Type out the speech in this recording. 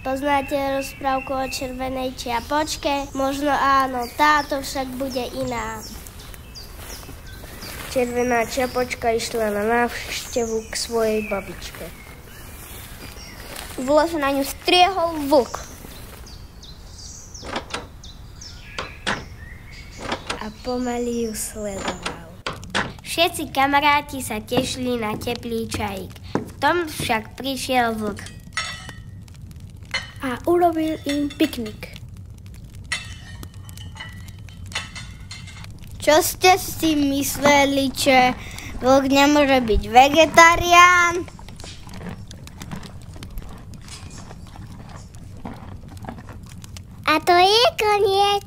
Poznáte rozprávku o červenej čiapočke? Možno áno, táto však bude iná. Červená čiapočka išla na návštevu k svojej babičke. V lese na ňu striehol vlk. A pomaly ju sledoval. Všetci kamaráti sa tešili na teplý čajík. V tom však prišiel vlk. A urobil im piknik. Čo ste si mysleli, že vlk nemôže byť vegetarián? A to je koniec.